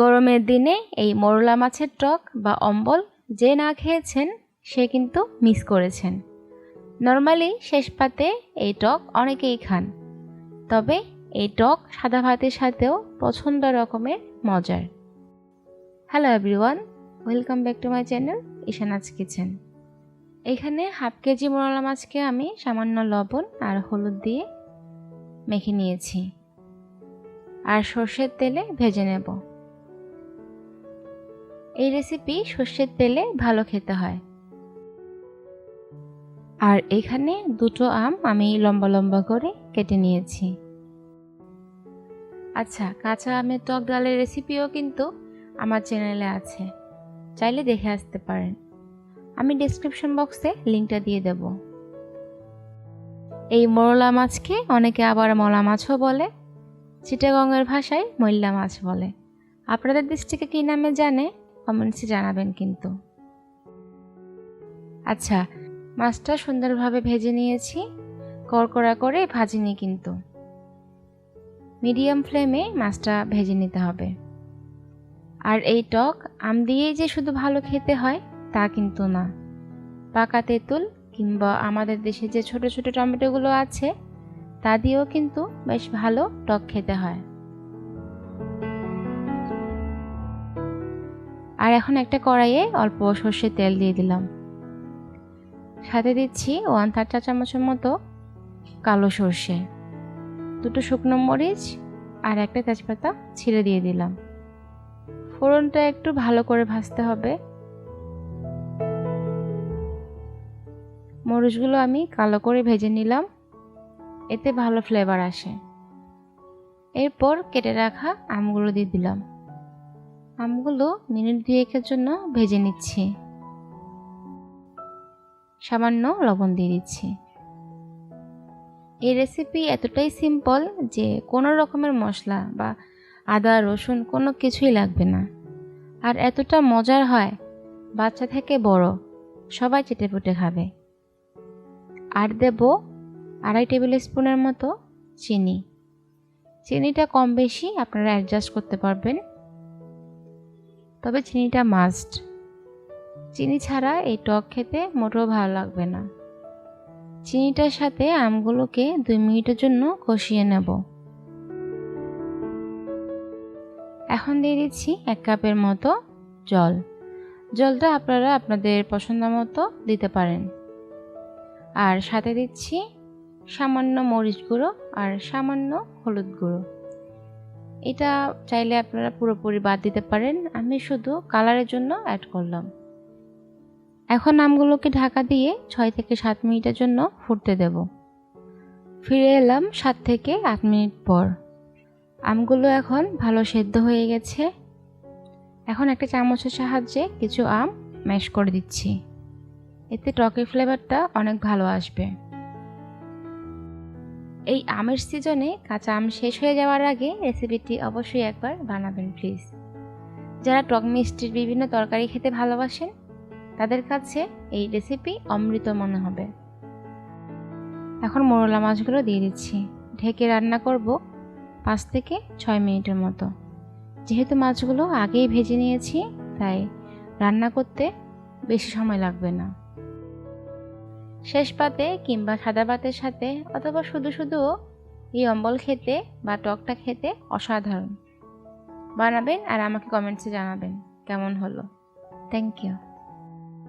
গরমের দিনে এই মোরলা মাছের টক বা অম্বল যে না খেয়েছেন সে কিন্তু মিস করেছেন। নর্মালি শেষ পাতে এই টক অনেকেই খান, তবে এই টক সাদা ভাতের সাথেও পছন্দ রকমের মজার। Hello everyone, welcome back to my channel Ishana's kitchen. এখানে হাফ কেজি মোরলা মাছকে আমি সামান্য লবণ আর হলুদ দিয়ে মেখে নিয়েছি আর সর্ষের তেলে ভেজে নেব। এই রেসিপি সর্ষের তেলে ভালো খেতে হয়। আর এখানে দুটো আম আমি লম্বা লম্বা করে কেটে নিয়েছি। আচ্ছা, কাঁচা আমের টক ডালের রেসিপিও কিন্তু আমার চ্যানেলে আছে, চাইলে দেখে আসতে পারেন। আমি ডেসক্রিপশন বক্সে লিঙ্কটা দিয়ে দেব। এই মোরলা মাছকে অনেকে আবার মলা মাছও বলে, চিটাগংয়ের ভাষায় মইল্লা মাছ বলে। আপনাদের দেশ থেকে কী নামে জানে কমেন্টসে জানাবেন কিন্তু। আচ্ছা, মাছটা সুন্দরভাবে ভেজে নিয়েছি, কড়কড়া করে ভাজিনি কিন্তু। মিডিয়াম ফ্লেমে মাছটা ভেজে নিতে হবে। আর এই টক আম দিয়েই যে শুধু ভালো খেতে হয় তা কিন্তু না, পাকা তেঁতুল কিংবা আমাদের দেশে যে ছোট ছোট টমেটোগুলো আছে তা দিয়েও কিন্তু বেশ ভালো টক খেতে হয়। আর এখন একটা কড়াইয়ে অল্প সর্ষের তেল দিয়ে দিলাম, সাথে দিচ্ছি 1/3 চা চামচের মতো কালো সর্ষে, দুটো শুকনো মরিচ আর একটা তেজপাতা ছিঁড়ে দিয়ে দিলাম। ফোড়নটা একটু ভালো করে ভাজতে হবে। মরিচগুলো আমি কালো করে ভেজে নিলাম, এতে ভালো ফ্লেভার আসে। এরপর কেটে রাখা আমগুলো দিয়ে দিলাম। আমগুলো মিনিট 2-1 জন্য ভেজে নিচ্ছি। সামান্য লবণ দিয়ে দিচ্ছি। এই রেসিপি এতটাই সিম্পল যে কোনো রকমের মশলা বা আদা রসুন কোনো কিছুই লাগবে না, আর এতটা মজার হয় বাচ্চা থেকে বড় সবাই চেটেপুটে খাবে। আর দেব 2.5 টেবিল স্পুনের মতো চিনি। চিনিটা কম বেশি আপনারা অ্যাডজাস্ট করতে পারবেন, তবে চিনিটা মাস্ট। চিনি ছাড়া এই টক খেতে মোটেও ভালো লাগবে না। চিনিটার সাথে আমগুলোকে 2 মিনিটের জন্য কষিয়ে নেব। এখন দিয়ে দিচ্ছি 1 কাপের মতো জল। জলটা আপনারা আপনাদের পছন্দ মতো দিতে পারেন। আর সাথে দিচ্ছি সামান্য মরিচ গুঁড়ো আর সামান্য হলুদ গুঁড়ো। এটা চাইলে আপনারা পুরোপুরি বাদ দিতে পারেন, আমি শুধু কালারের জন্য অ্যাড করলাম। এখন আমগুলোকে ঢাকা দিয়ে 6 থেকে 7 মিনিটের জন্য ফুটতে দেব। ফিরে এলাম 7 থেকে 8 মিনিট পর। আমগুলো এখন ভালো সেদ্ধ হয়ে গেছে। এখন একটা চামচের সাহায্যে কিছু আম ম্যাশ করে দিচ্ছি, এতে টকের ফ্লেভারটা অনেক ভালো আসবে। এই আমের সিজনে কাঁচা আম শেষ হয়ে যাওয়ার আগে রেসিপিটি অবশ্যই একবার বানাবেন প্লিজ। যারা টক মিষ্টির বিভিন্ন তরকারি খেতে ভালোবাসেন তাদের কাছে এই রেসিপি অমৃত মনে হবে। এখন মোরলা মাছগুলো দিয়ে দিচ্ছি। ঢেকে রান্না করব 5 থেকে 6 মিনিটের মতো। যেহেতু মাছগুলো আগেই ভেজে নিয়েছি তাই রান্না করতে বেশি সময় লাগবে না। শেষ পাতে কিংবা সাদা ভাতের সাথে অথবা শুধু শুধুও এই অম্বল খেতে বা টকটা খেতে অসাধারণ। বানাবেন আর আমাকে কমেন্টসে জানাবেন কেমন হলো। Thank you.